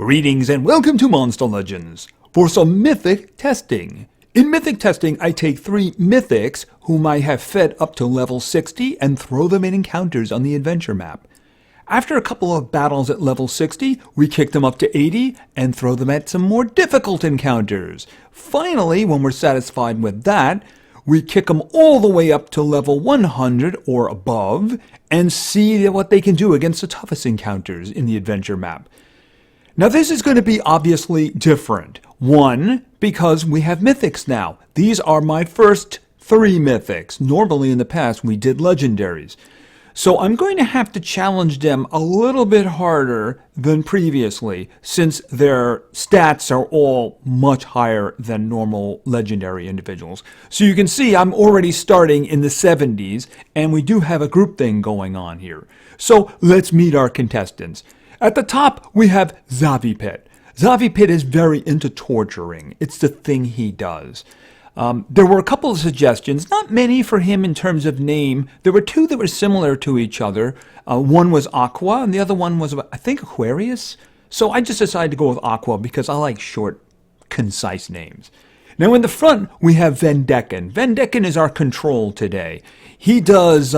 Greetings and welcome to Monster Legends for some Mythic testing. In Mythic testing, I take 3 Mythics whom I have fed up to level 60 and throw them in encounters on the adventure map. After a couple of battles at level 60, we kick them up to 80 and throw them at some more difficult encounters. Finally, when we're satisfied with that, we kick them all the way up to level 100 or above and see what they can do against the toughest encounters in the adventure map. Now this is going to be obviously different. One, because we have Mythics now. These are my first 3 Mythics. Normally in the past we did Legendaries. So I'm going to have to challenge them a little bit harder than previously, since their stats are all much higher than normal Legendary individuals. So you can see I'm already starting in the 70s, and we do have a group thing going on here. So let's meet our contestants. At the top, we have Xavipit. Xavipit is very into torturing. It's the thing he does. There were a couple of suggestions, not many for him in terms of name. There were 2 that were similar to each other. One was Aqua, and the other one was, I think, Aquarius. So I just decided to go with Aqua because I like short, concise names. Now in the front, we have Vandecken. Vandecken is our control today. He does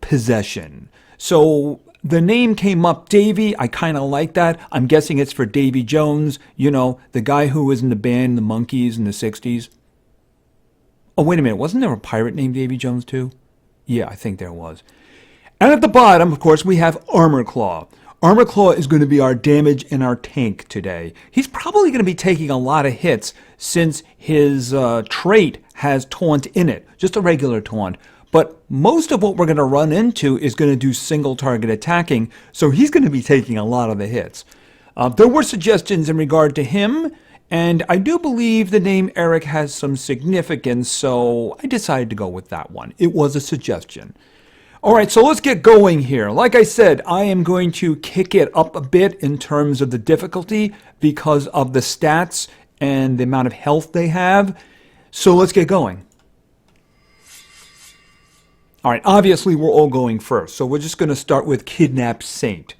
possession. So the name came up, Davy. I kind of like that. I'm guessing it's for Davy Jones, you know, the guy who was in the band The Monkees in the 60s. Oh, wait a minute. Wasn't there a pirate named Davy Jones too? Yeah, I think there was. And at the bottom, of course, we have Armor Claw. Armor Claw is going to be our damage and our tank today. He's probably going to be taking a lot of hits since his trait has taunt in it, just a regular taunt. But most of what we're going to run into is going to do single target attacking, so he's going to be taking a lot of the hits. There were suggestions in regard to him, and I do believe the name Eric has some significance, so I decided to go with that one. It was a suggestion. Alright, so let's get going here. Like I said, I am going to kick it up a bit in terms of the difficulty because of the stats and the amount of health they have. So let's get going. Alright, obviously we're all going first, so we're just going to start with Kidnapped Saint.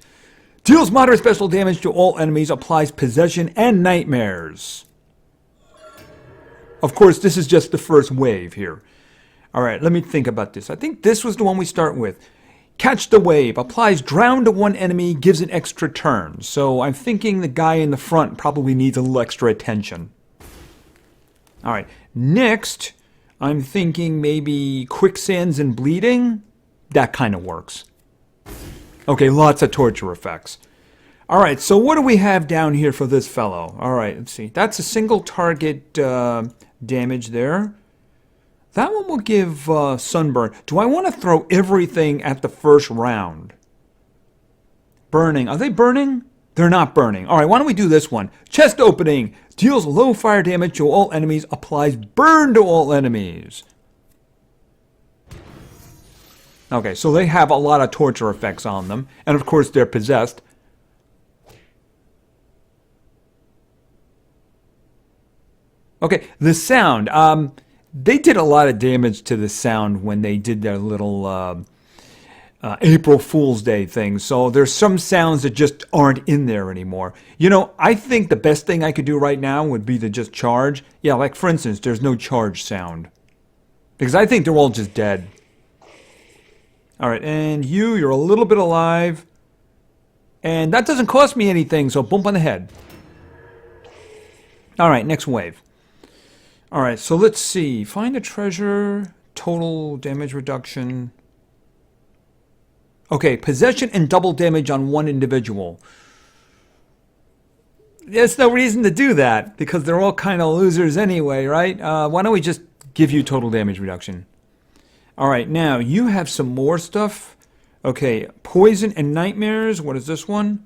Deals moderate special damage to all enemies, applies possession and nightmares. Of course, this is just the first wave here. Alright, let me think about this. I think this was the one we start with. Catch the Wave, applies drown to one enemy, gives an extra turn. So I'm thinking the guy in the front probably needs a little extra attention. Alright, next, I'm thinking maybe Quicksands and Bleeding. That kind of works. Okay, lots of torture effects. Alright, so what do we have down here for this fellow? Alright, let's see. That's a single target damage there. That one will give Sunburn. Do I want to throw everything at the first round? Burning. Are they burning? They're not burning. Alright, why don't we do this one? Chest Opening. Deals low fire damage to all enemies. Applies burn to all enemies. Okay, so they have a lot of torture effects on them. And of course they're possessed. Okay, the sound. They did a lot of damage to the sound when they did their little April Fool's Day thing. So there's some sounds that just aren't in there anymore. You know, I think the best thing I could do right now would be to just charge. Yeah, like for instance, there's no charge sound. Because I think they're all just dead. Alright, and you're a little bit alive. And that doesn't cost me anything, so bump on the head. Alright, next wave. Alright, so let's see. Find a treasure, total damage reduction. Okay, possession and double damage on one individual. There's no reason to do that, because they're all kind of losers anyway, right? Why don't we just give you total damage reduction? Alright, now you have some more stuff. Okay, poison and nightmares. What is this one?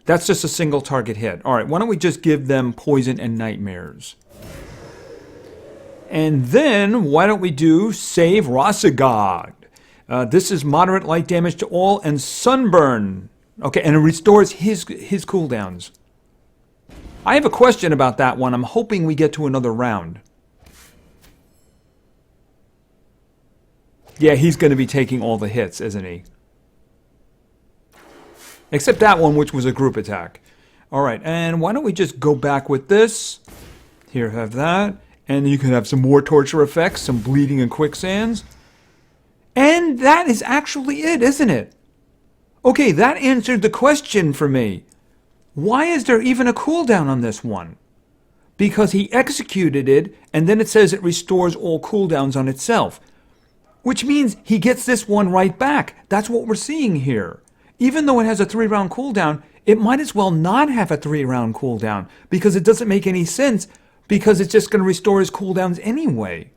That's just a single target hit. Alright, why don't we just give them poison and nightmares? And then, why don't we do Save Rosagog? This is moderate light damage to all and Sunburn. Okay, and it restores his cooldowns. I have a question about that one. I'm hoping we get to another round. Yeah, he's going to be taking all the hits, isn't he? Except that one, which was a group attack. All right, and why don't we just go back with this? Here, have that. And you can have some more torture effects, some bleeding and quicksands. And that is actually it, isn't it? Okay, that answered the question for me. Why is there even a cooldown on this one? Because he executed it, and then it says it restores all cooldowns on itself. Which means he gets this one right back. That's what we're seeing here. Even though it has a 3-round cooldown, it might as well not have a 3-round cooldown, because it doesn't make any sense, because it's just going to restore his cooldowns anyway.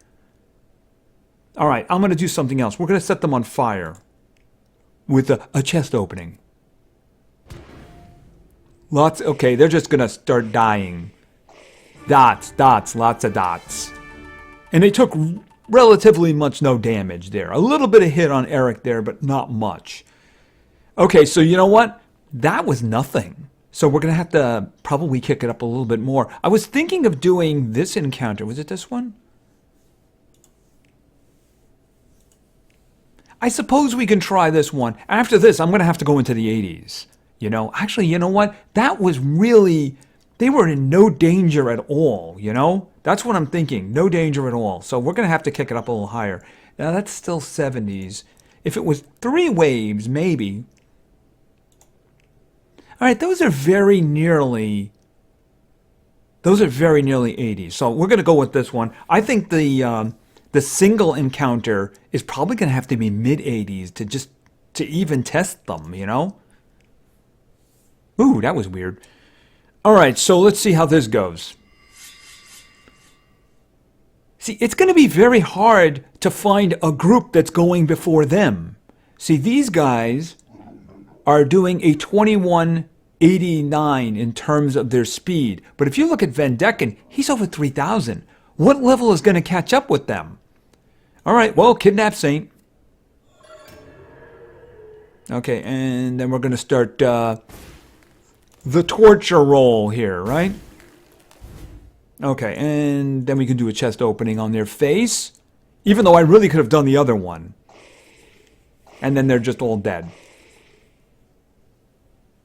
Alright, I'm going to do something else. We're going to set them on fire with a chest opening. Okay, they're just going to start dying. Dots, lots of dots. And they took relatively much no damage there. A little bit of hit on Eric there, but not much. Okay, so you know what? That was nothing. So we're going to have to probably kick it up a little bit more. I was thinking of doing this encounter. Was it this one? I suppose we can try this one. After this, I'm going to have to go into the 80s. You know, actually, you know what? That was really... They were in no danger at all, you know? That's what I'm thinking. No danger at all. So we're going to have to kick it up a little higher. Now, that's still 70s. If it was 3 waves, maybe. All right, those are very nearly 80s. So we're going to go with this one. I think the single encounter is probably going to have to be mid-80s to even test them, you know? Ooh, that was weird. All right, so let's see how this goes. See, it's going to be very hard to find a group that's going before them. See, these guys are doing a 2189 in terms of their speed. But if you look at Vandecken, he's over 3,000. What level is going to catch up with them? All right, well, Kidnap Saint. Okay, and then we're going to start... the torture roll here, right? Okay, and then we can do a chest opening on their face. Even though I really could have done the other one. And then they're just all dead.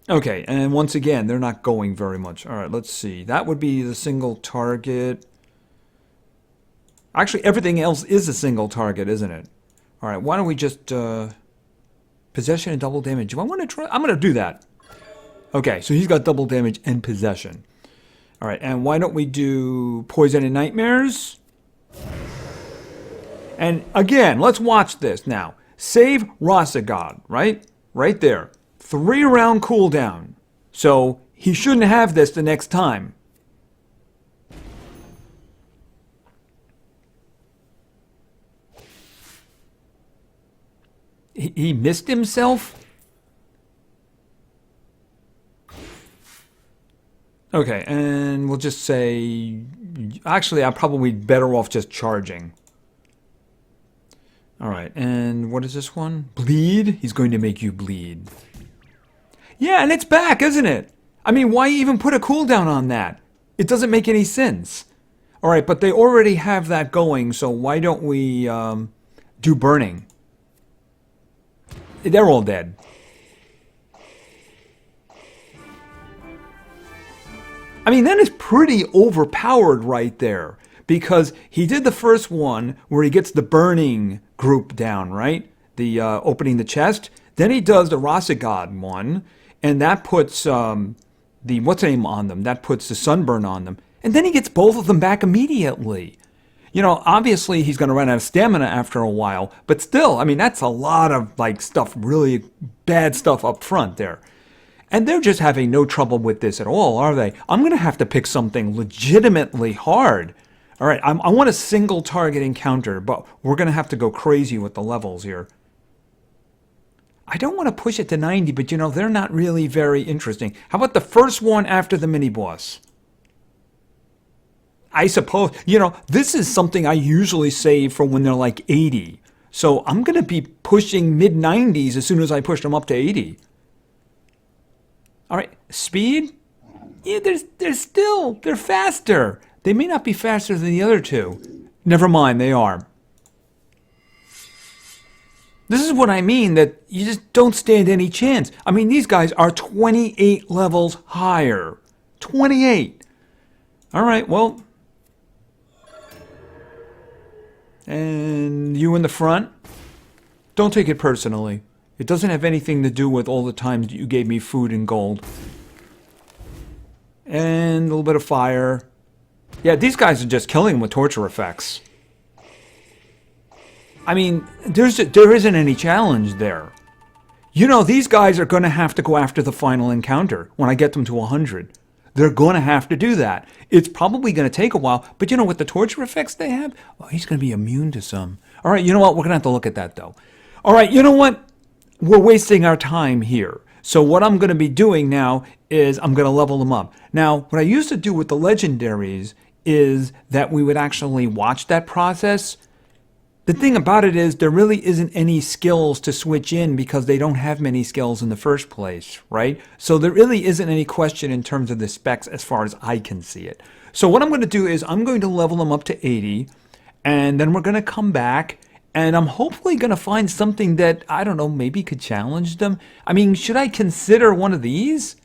Okay, and once again, they're not going very much. Alright, let's see. That would be the single target. Actually, everything else is a single target, isn't it? Alright, why don't we just... possession and double damage. Do I want to try? I'm going to do that. Okay, so he's got double damage and possession. All right, and why don't we do Poison and Nightmares? And again, let's watch this now. Save Rasagod, right? Right there. 3-round cooldown. So he shouldn't have this the next time. He missed himself? Okay, and we'll just say... Actually, I'm probably better off just charging. Alright, and what is this one? Bleed? He's going to make you bleed. Yeah, and it's back, isn't it? I mean, why even put a cooldown on that? It doesn't make any sense. Alright, but they already have that going, so why don't we do burning? They're all dead. I mean, that is pretty overpowered right there. Because he did the first one where he gets the burning group down, right? The opening the chest. Then he does the Rasagod one. And that puts the what's name on them. That puts the sunburn on them. And then he gets both of them back immediately. You know, obviously he's going to run out of stamina after a while. But still, I mean, that's a lot of like stuff, really bad stuff up front there. And they're just having no trouble with this at all, are they? I'm going to have to pick something legitimately hard. All right, I want a single target encounter, but we're going to have to go crazy with the levels here. I don't want to push it to 90, but you know, they're not really very interesting. How about the first one after the mini-boss? I suppose, you know, this is something I usually save for when they're like 80. So I'm going to be pushing mid-90s as soon as I push them up to 80. All right, speed? Yeah, they're faster. They may not be faster than the other two. Never mind, they are. This is what I mean, that you just don't stand any chance. I mean, these guys are 28 levels higher. 28. All right, well. And you in the front? Don't take it personally. It doesn't have anything to do with all the times that you gave me food and gold. And a little bit of fire. Yeah, these guys are just killing them with torture effects. I mean, there isn't any challenge there. You know, these guys are going to have to go after the final encounter when I get them to 100. They're going to have to do that. It's probably going to take a while, but you know, with the torture effects they have, oh, he's going to be immune to some. All right, you know what? We're going to have to look at that, though. All right, you know what? We're wasting our time here. So what I'm going to be doing now is I'm going to level them up. Now, what I used to do with the legendaries is that we would actually watch that process. The thing about it is there really isn't any skills to switch in because they don't have many skills in the first place, right? So there really isn't any question in terms of the specs as far as I can see it. So what I'm going to do is I'm going to level them up to 80, and then we're going to come back, and I'm hopefully going to find something that, I don't know, maybe could challenge them. I mean, should I consider one of these?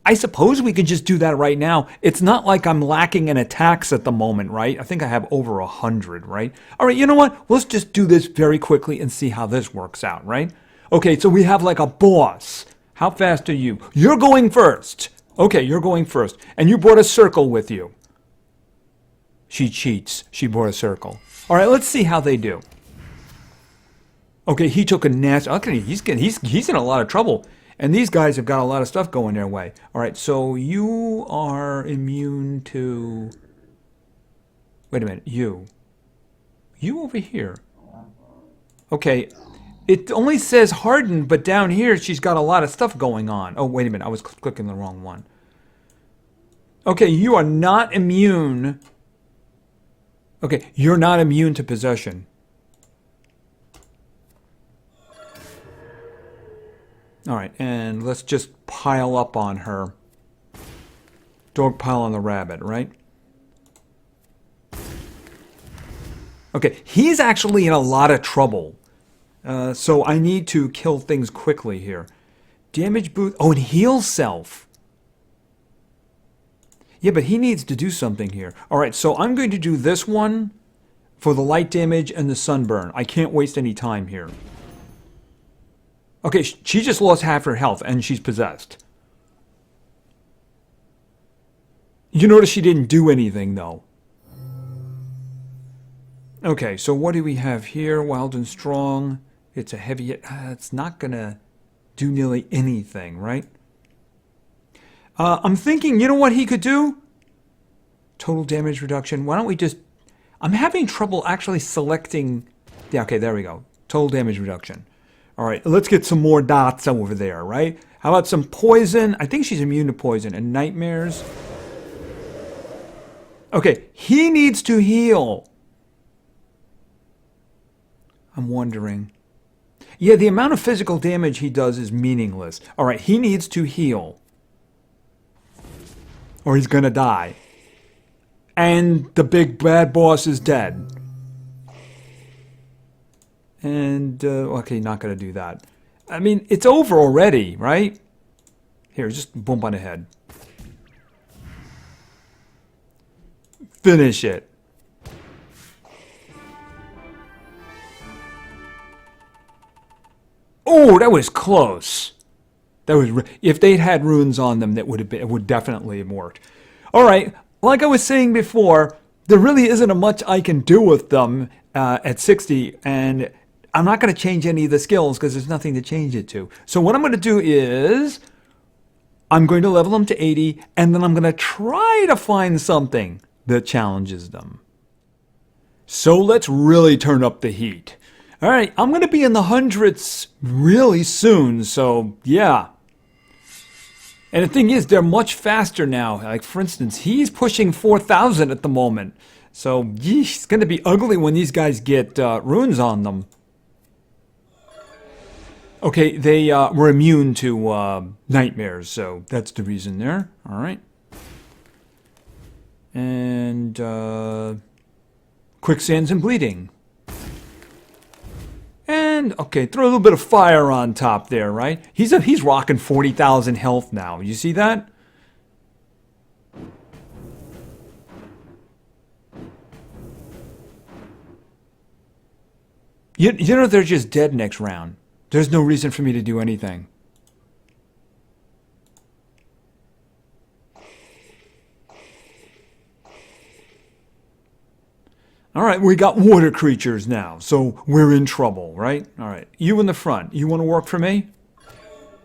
I suppose we could just do that right now. It's not like I'm lacking in attacks at the moment, right? I think I have over 100, right? All right, you know what? Let's just do this very quickly and see how this works out, right? Okay, so we have like a boss. How fast are you? You're going first. Okay, you're going first. And you brought a circle with you. She cheats. She brought a circle. All right, let's see how they do. Okay, he took a nasty... Okay, he's in a lot of trouble. And these guys have got a lot of stuff going their way. All right, so you are immune to... Wait a minute, you. You over here. Okay, it only says hardened, but down here she's got a lot of stuff going on. Oh, wait a minute, I was clicking the wrong one. Okay, you are not immune. Okay, you're not immune to possession. All right, and let's just pile up on her. Dog pile on the rabbit, right? Okay, he's actually in a lot of trouble. So I need to kill things quickly here. Damage boost. Oh, and heal self. Yeah, but he needs to do something here. All right, so I'm going to do this one for the light damage and the sunburn. I can't waste any time here. Okay, she just lost half her health, and she's possessed. You notice she didn't do anything, though. Okay, so what do we have here? Wild and strong. It's a heavy... it's not going to do nearly anything, right? I'm thinking, you know what he could do? Total damage reduction. Why don't we just... I'm having trouble actually selecting... Yeah, okay, there we go. Total damage reduction. All right, let's get some more dots over there, right? How about some poison? I think she's immune to poison. And nightmares. Okay, he needs to heal. I'm wondering. Yeah, the amount of physical damage he does is meaningless. All right, he needs to heal. Or he's going to die. And the big bad boss is dead. And, okay, not going to do that. I mean, it's over already, right? Here, just bump on the head. Finish it. Oh, that was close. That was if they'd had runes on them, that would have been, it would definitely have worked. All right, like I was saying before, there really isn't much I can do with them at 60, and I'm not going to change any of the skills because there's nothing to change it to. So what I'm going to do is I'm going to level them to 80, and then I'm going to try to find something that challenges them. So let's really turn up the heat. All right, I'm going to be in the hundreds really soon, so yeah. And the thing is, they're much faster now. Like, for instance, he's pushing 4,000 at the moment. So, yeesh, it's going to be ugly when these guys get runes on them. Okay, they were immune to nightmares, so that's the reason there. All right. And quicksands and bleeding. And, okay, throw a little bit of fire on top there, right? He's rocking 40,000 health now. You see that? You know they're just dead next round. There's no reason for me to do anything. All right, we got water creatures now, so we're in trouble, right? All right, you in the front. You want to work for me?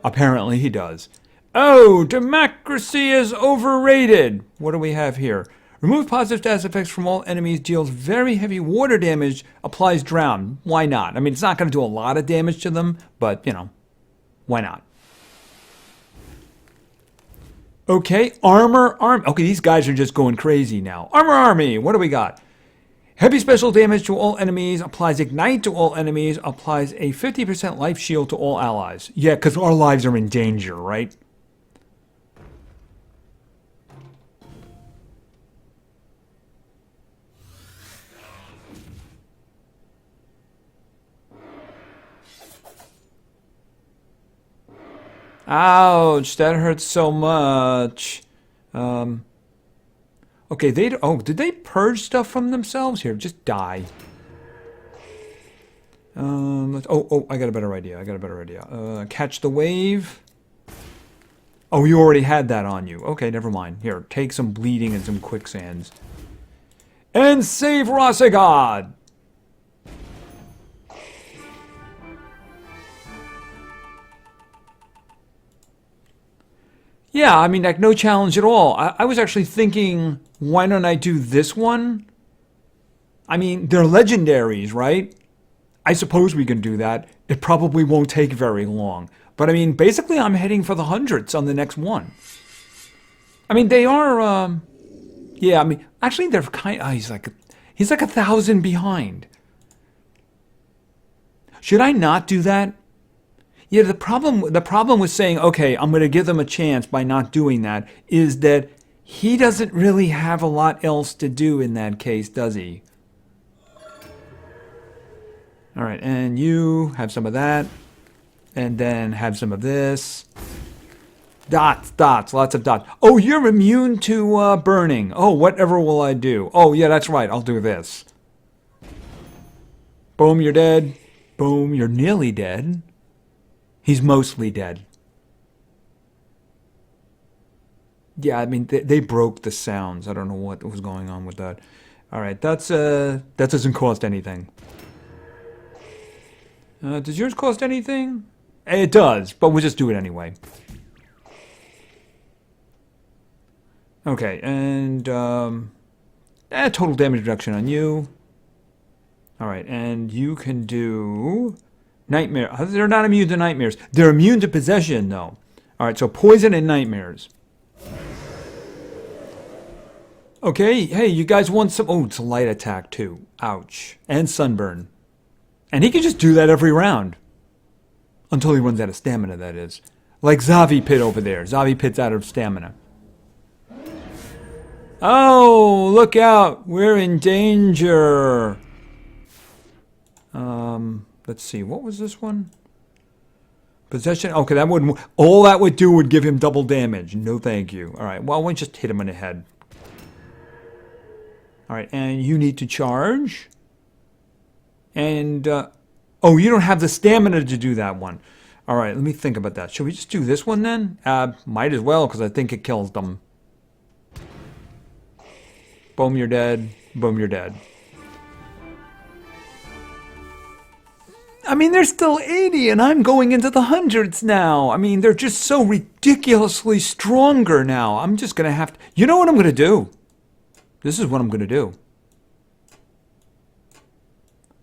Apparently he does. Oh, democracy is overrated. What do we have here? Remove positive stats effects from all enemies, deals very heavy water damage, applies drown. Why not? I mean, it's not going to do a lot of damage to them, but, you know, why not? Okay, armor. Okay, these guys are just going crazy now. Armor army, what do we got? Heavy special damage to all enemies, applies ignite to all enemies, applies a 50% life shield to all allies. Yeah, because our lives are in danger, right? Ouch, that hurts so much. Okay, did they purge stuff from themselves? Here, just die. I got a better idea. Catch the wave. Oh, you already had that on you. Okay, never mind. Here, take some bleeding and some quicksands. And save Rosegod! Yeah, I mean, like, no challenge at all. I was actually thinking, why don't I do this one? I mean, they're legendaries, right? I suppose we can do that. It probably won't take very long. But, I mean, basically, I'm heading for the hundreds on the next one. I mean, they are, yeah, I mean, actually, they're kind of, he's like 1,000 behind. Should I not do that? Yeah, the problem with saying, okay, I'm going to give them a chance by not doing that is that he doesn't really have a lot else to do in that case, does he? All right, and you have some of that, and then have some of this. Dots, lots of dots. Oh, you're immune to burning. Oh, whatever will I do? Oh, yeah, that's right, I'll do this. Boom, you're dead. Boom, you're nearly dead. He's mostly dead. Yeah, I mean, they broke the sounds. I don't know what was going on with that. All right, that doesn't cost anything. Does yours cost anything? It does, but we'll just do it anyway. Okay, and total damage reduction on you. All right, and you can do... Nightmare. They're not immune to nightmares. They're immune to possession, though. All right, so poison and nightmares. Okay, hey, you guys want some... Oh, it's a light attack, too. Ouch. And sunburn. And he can just do that every round. Until he runs out of stamina, that is. Like Xavipit over there. Xavipit's out of stamina. Oh, look out. We're in danger. Let's see, what was this one? Possession. Okay, that wouldn't. All that would do would give him double damage. No, thank you. All right. Well, we just hit him in the head. All right, and you need to charge. And oh, you don't have the stamina to do that one. All right, let me think about that. Should we just do this one then? Might as well, because I think it kills them. Boom, you're dead. Boom, you're dead. I mean, they're still 80, and I'm going into the hundreds now. I mean, they're just so ridiculously stronger now. I'm just going to have to... You know what I'm going to do? This is what I'm going to do.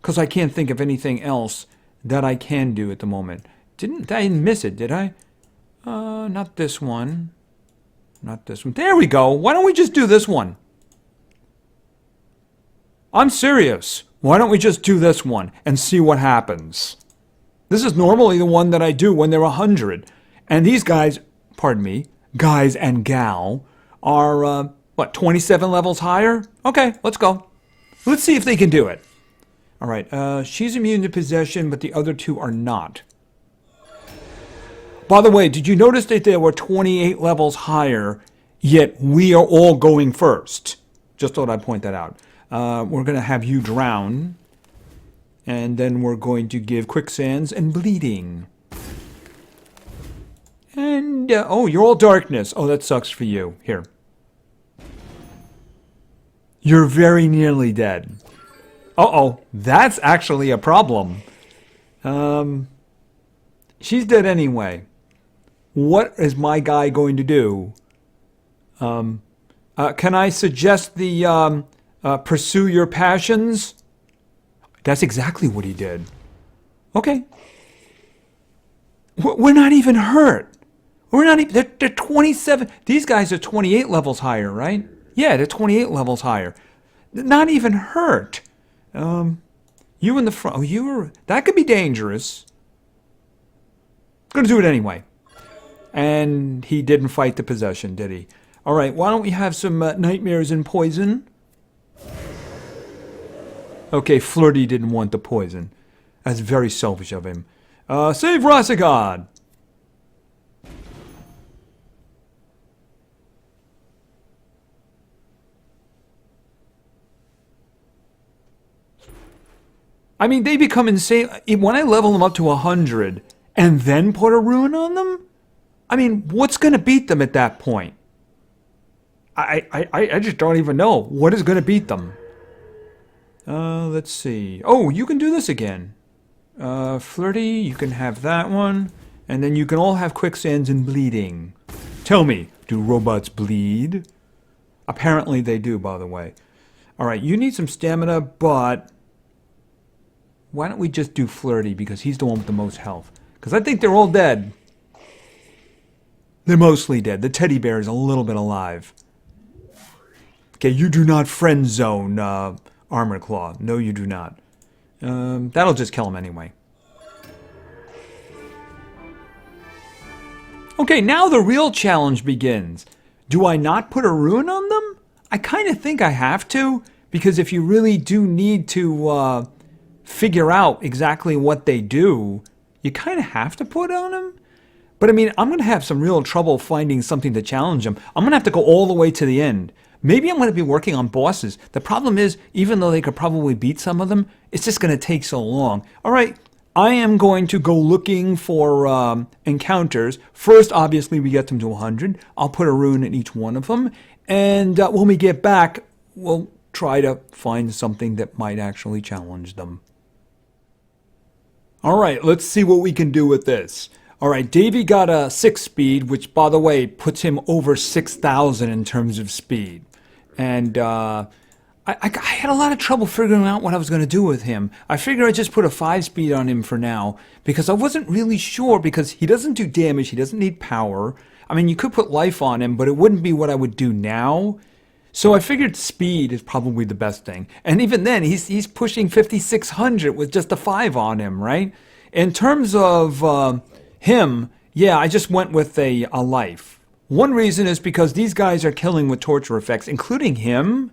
Because I can't think of anything else that I can do at the moment. I didn't miss it, did I? Not this one. Not this one. There we go. Why don't we just do this one? I'm serious. Why don't we just do this one and see what happens? This is normally the one that I do when they're 100. And these guys, pardon me, guys and gal, are, what, 27 levels higher? Okay, let's go. Let's see if they can do it. All right, she's immune to possession, but the other two are not. By the way, did you notice that they were 28 levels higher, yet we are all going first? Just thought I'd point that out. We're going to have you drown, and then we're going to give quicksands and bleeding. And, oh, you're all darkness. Oh, that sucks for you. Here. You're very nearly dead. Uh-oh, that's actually a problem. She's dead anyway. What is my guy going to do? Can I suggest the pursue your passions? That's exactly what he did. Okay. We're not even hurt. We're not even... They're 27... These guys are 28 levels higher, right? Yeah, they're 28 levels higher. They're not even hurt. You in the front... Oh, you were... That could be dangerous. Gonna do it anyway. And he didn't fight the possession, did he? All right, why don't we have some nightmares and poison? Okay, Flirty didn't want the poison. That's very selfish of him. Save Rasagod! I mean, they become insane. When I level them up to 100 and then put a rune on them, I mean, what's going to beat them at that point? I just don't even know. What is going to beat them? Let's see. Oh, you can do this again. Flirty, you can have that one. And then you can all have quicksands and bleeding. Tell me, do robots bleed? Apparently they do, by the way. Alright, you need some stamina, but... Why don't we just do Flirty, because he's the one with the most health. Because I think they're all dead. They're mostly dead. The teddy bear is a little bit alive. Okay, you do not friend zone Armor Claw. No, you do not. That'll just kill him anyway. Okay, now the real challenge begins. Do I not put a rune on them? I kind of think I have to, because if you really do need to figure out exactly what they do, you kind of have to put on them. But I mean, I'm going to have some real trouble finding something to challenge them. I'm going to have to go all the way to the end. Maybe I'm going to be working on bosses. The problem is, even though they could probably beat some of them, it's just going to take so long. All right, I am going to go looking for encounters. First, obviously, we get them to 100. I'll put a rune in each one of them. And when we get back, we'll try to find something that might actually challenge them. All right, let's see what we can do with this. All right, Davey got a 6 speed, which, by the way, puts him over 6,000 in terms of speed. And I had a lot of trouble figuring out what I was going to do with him. I figured I'd just put a 5 speed on him for now, because I wasn't really sure, because he doesn't do damage, he doesn't need power. I mean, you could put life on him, but it wouldn't be what I would do now. So I figured speed is probably the best thing. And even then, he's pushing 5,600 with just a 5 on him, right? In terms of him, yeah, I just went with a life. One reason is because these guys are killing with torture effects, including him.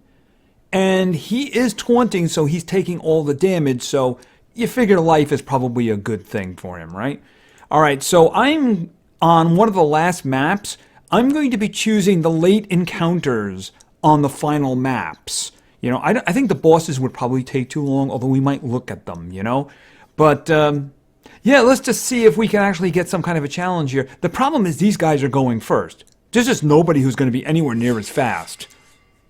And he is taunting, so he's taking all the damage. So you figure life is probably a good thing for him, right? All right, so I'm on one of the last maps. I'm going to be choosing the late encounters on the final maps. You know, I think the bosses would probably take too long, although we might look at them, you know? But, yeah, let's just see if we can actually get some kind of a challenge here. The problem is these guys are going first. There's just nobody who's going to be anywhere near as fast.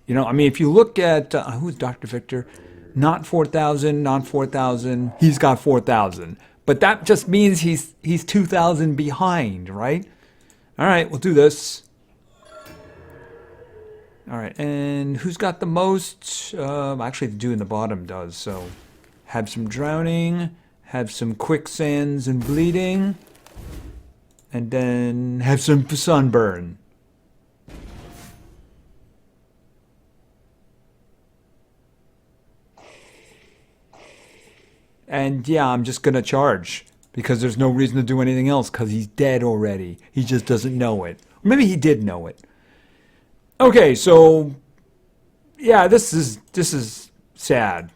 You know, I mean, if you look at, who's Dr. Victor? Not 4,000, not 4,000. He's got 4,000. But that just means he's 2,000 behind, right? All right, we'll do this. All right, and who's got the most? Actually, the dude in the bottom does. So, have some drowning, have some quicksands and bleeding, and then have some sunburn. And yeah, I'm just gonna charge because there's no reason to do anything else because he's dead already. He just doesn't know it. Or maybe he did know it. Okay, so yeah, this is sad.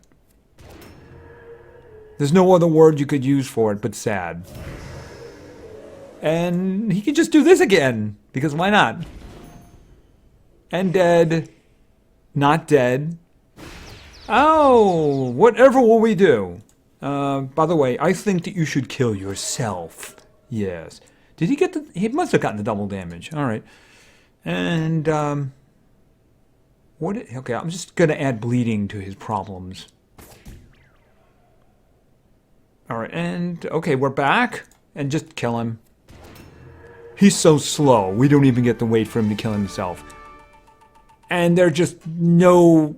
There's no other word you could use for it but sad. And he could just do this again, because why not? And dead. Not dead. Oh, whatever will we do? By the way, I think that you should kill yourself. Yes. Did he get the... He must have gotten the double damage. All right. And, what... Okay, I'm just going to add bleeding to his problems. All right, and... Okay, we're back. And just kill him. He's so slow. We don't even get to wait for him to kill himself. And there's just no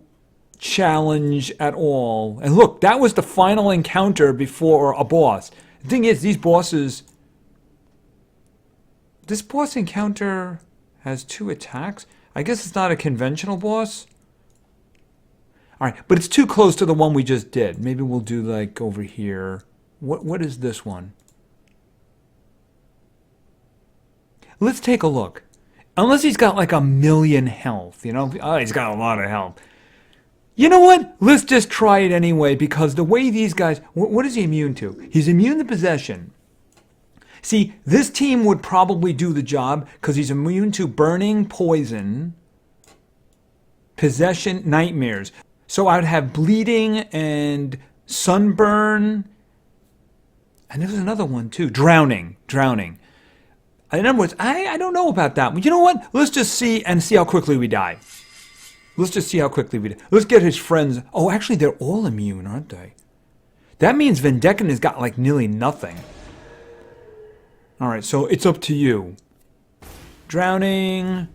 challenge at all. And look, that was the final encounter before a boss. The thing is, these bosses... This boss encounter has 2 attacks. I guess it's not a conventional boss. Alright, but it's too close to the one we just did. Maybe we'll do like over here. What is this one? Let's take a look. Unless he's got like 1,000,000 health, you know? Oh, he's got a lot of health. You know what? Let's just try it anyway, because the way these guys... What is he immune to? He's immune to possession. See, this team would probably do the job, because he's immune to burning, poison, possession, nightmares. So I'd have bleeding and sunburn. And there's another one too. Drowning. In other words, I don't know about that one. You know what? Let's just see how quickly we die. Let's just see how quickly we die. Let's get his friends. Oh, actually, they're all immune, aren't they? That means Vandecken has got like nearly nothing. All right, so it's up to you. Drowning.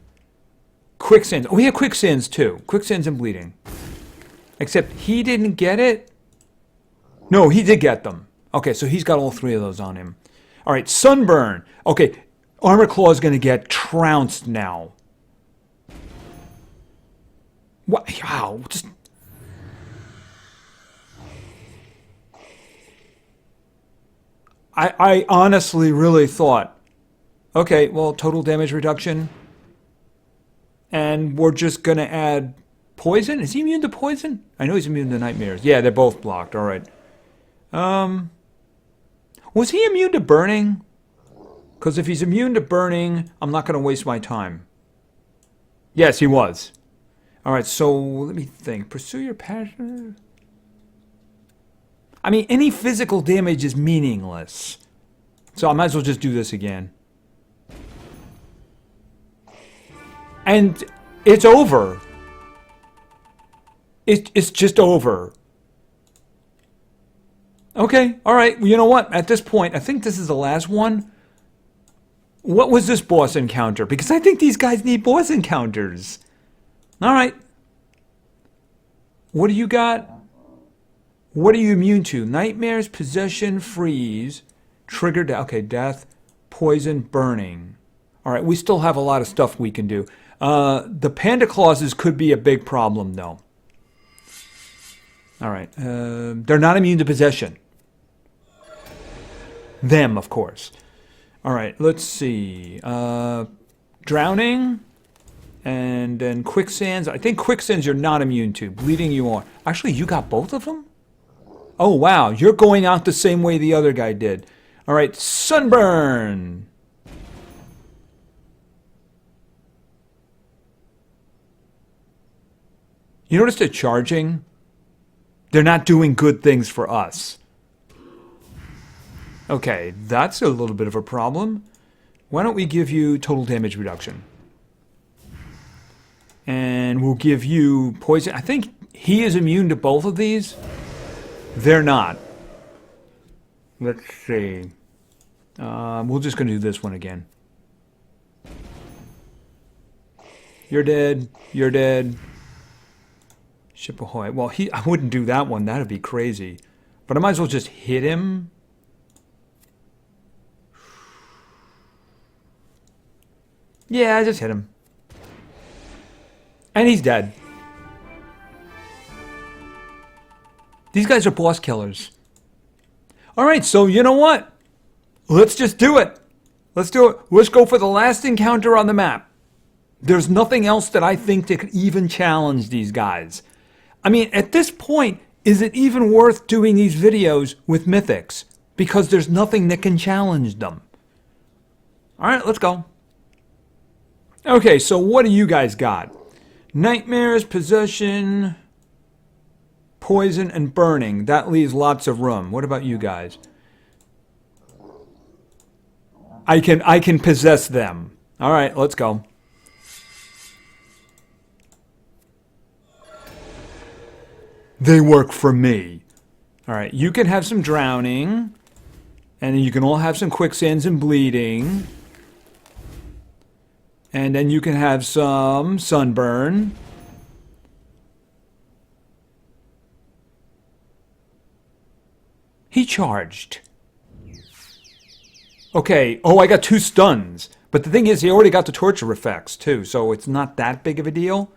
Quicksands. Oh, we have quicksands too. Quicksands and bleeding. Except he didn't get it. No, he did get them. Okay, so he's got all 3 of those on him. All right, sunburn. Okay, Armor Claw is going to get trounced now. What? Wow. Just... I honestly really thought, okay, well, total damage reduction. And we're just going to add poison. Is he immune to poison? I know he's immune to nightmares. Yeah, they're both blocked. All right. Was he immune to burning? Because if he's immune to burning, I'm not going to waste my time. Yes, he was. All right, so let me think. Pursue your passion. I mean, any physical damage is meaningless. So I might as well just do this again. And it's over. It's just over. Okay, all right. You know what? At this point, I think this is the last one. What was this boss encounter? Because I think these guys need boss encounters. All right. What do you got? What are you immune to? Nightmares, possession, freeze, trigger, okay, death, poison, burning. All right, we still have a lot of stuff we can do. The panda clauses could be a big problem, though. All right, they're not immune to possession. Them, of course. All right, let's see. Drowning, and then quicksands. I think quicksands you're not immune to. Bleeding you are. Actually, you got both of them? Oh, wow. You're going out the same way the other guy did. All right, sunburn. You notice they're charging? They're not doing good things for us. Okay, that's a little bit of a problem. Why don't we give you total damage reduction? And we'll give you poison. I think he is immune to both of these. They're not. Let's see. We're just going to do this one again. You're dead. You're dead. Ship ahoy. Well, I wouldn't do that one. That'd be crazy. But I might as well just hit him. Yeah, I just hit him. And he's dead. These guys are boss killers. Alright, so you know what? Let's just do it. Let's do it. Let's go for the last encounter on the map. There's nothing else that I think that could even challenge these guys. I mean, at this point, is it even worth doing these videos with mythics? Because there's nothing that can challenge them. Alright, let's go. Okay, so what do you guys got? Nightmares, possession, poison, and burning. That leaves lots of room. What about you guys? I can possess them. Alright, let's go. They work for me. Alright, you can have some drowning. And you can all have some quicksands and bleeding. And then you can have some sunburn. He charged. Okay, oh, I got 2 stuns. But the thing is, he already got the torture effects, too. So it's not that big of a deal.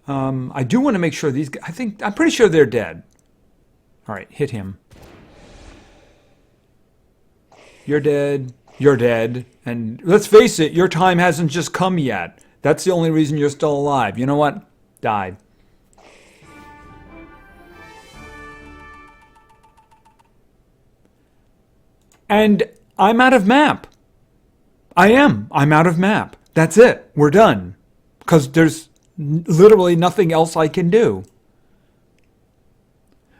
I do want to make sure these guys... I'm pretty sure they're dead. Alright, hit him. You're dead. You're dead. And let's face it, your time hasn't just come yet. That's the only reason you're still alive. You know what? Die. And I'm out of map. I am. I'm out of map. That's it. We're done. Because there's literally nothing else I can do.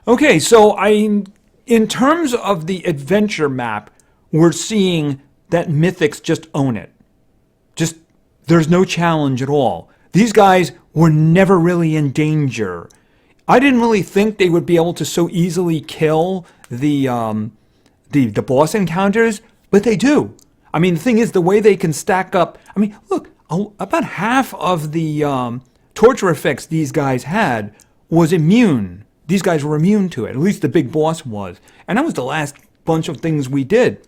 Okay, so in terms of the adventure map, we're seeing that mythics just own it. Just, there's no challenge at all. These guys were never really in danger. I didn't really think they would be able to so easily kill the boss encounters, but they do. I mean, the thing is, the way they can stack up... I mean, look, about half of the torture effects these guys had was immune. These guys were immune to it. At least the big boss was. And that was the last bunch of things we did.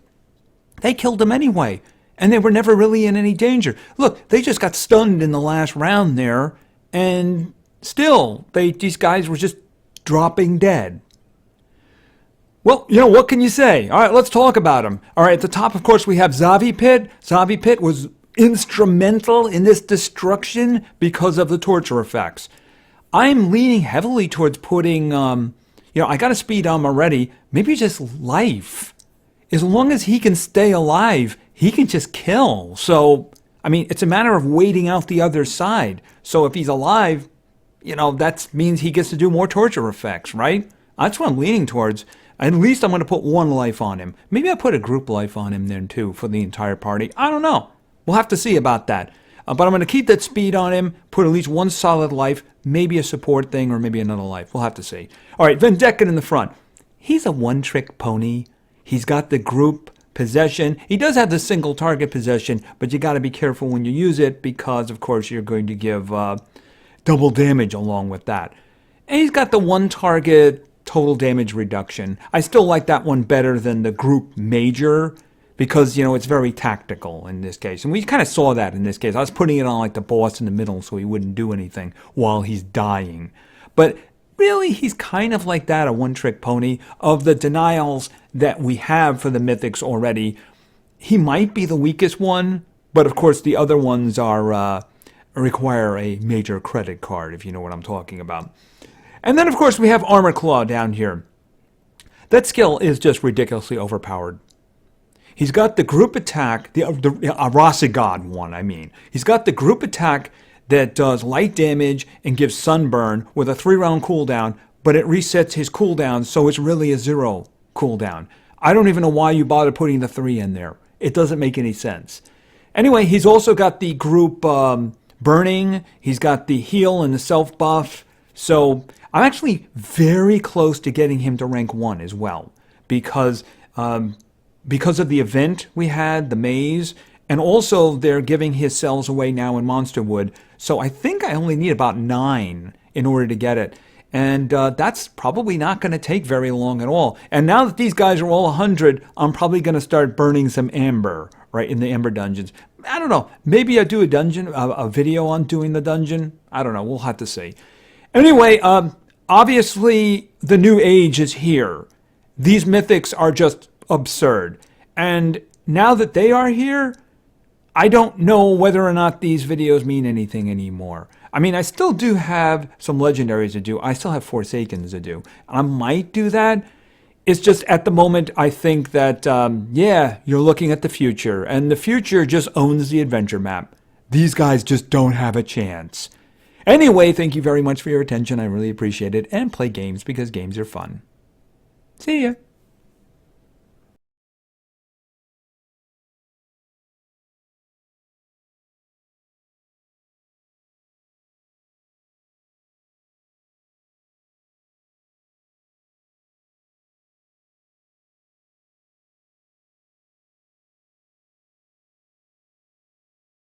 They killed them anyway. And they were never really in any danger. Look, they just got stunned in the last round there. And still, these guys were just dropping dead. Well, you know, what can you say? All right, let's talk about them. All right, at the top, of course, we have Xavipit. Xavipit was instrumental in this destruction because of the torture effects. I'm leaning heavily towards putting, I got a speed on already. Maybe just life. As long as he can stay alive, he can just kill. So, I mean, it's a matter of waiting out the other side. So if he's alive, that means he gets to do more torture effects, right? That's what I'm leaning towards. At least I'm going to put 1 life on him. Maybe I put a group life on him then too for the entire party. I don't know. We'll have to see about that. But I'm going to keep that speed on him, put at least 1 solid life, maybe a support thing or maybe another life. We'll have to see. All right, Vandecken in the front. He's a one-trick pony. He's got the group possession. He does have the single target possession, but you got to be careful when you use it because, of course, you're going to give double damage along with that. And he's got the 1 target total damage reduction. I still like that one better than the group major because, it's very tactical in this case. And we kind of saw that in this case. I was putting it on like the boss in the middle so he wouldn't do anything while he's dying. But really, he's kind of like that, a one-trick pony. Of the denials that we have for the mythics already, he might be the weakest one, but of course the other ones are require a major credit card, if you know what I'm talking about. And then, of course, we have Armor Claw down here. That skill is just ridiculously overpowered. He's got the group attack, the Arasagod one, I mean. He's got the group attack that does light damage and gives sunburn with a 3-round cooldown, but it resets his cooldown, so it's really a 0 cooldown. I don't even know why you bother putting the 3 in there. It doesn't make any sense. Anyway, he's also got the group burning. He's got the heal and the self-buff. So I'm actually very close to getting him to rank 1 as well. Because of the event we had, the maze, and also they're giving his cells away now in Monsterwood. So I think I only need about 9 in order to get it. And that's probably not going to take very long at all. And now that these guys are all 100, I'm probably going to start burning some amber, right, in the amber dungeons. I don't know. Maybe I do a video on doing the dungeon. I don't know. We'll have to see. Anyway, obviously the new age is here. These mythics are just absurd. And now that they are here, I don't know whether or not these videos mean anything anymore. I mean, I still do have some legendaries to do. I still have Forsakens to do. I might do that. It's just at the moment, I think that, yeah, you're looking at the future. And the future just owns the adventure map. These guys just don't have a chance. Anyway, thank you very much for your attention. I really appreciate it. And play games because games are fun. See ya.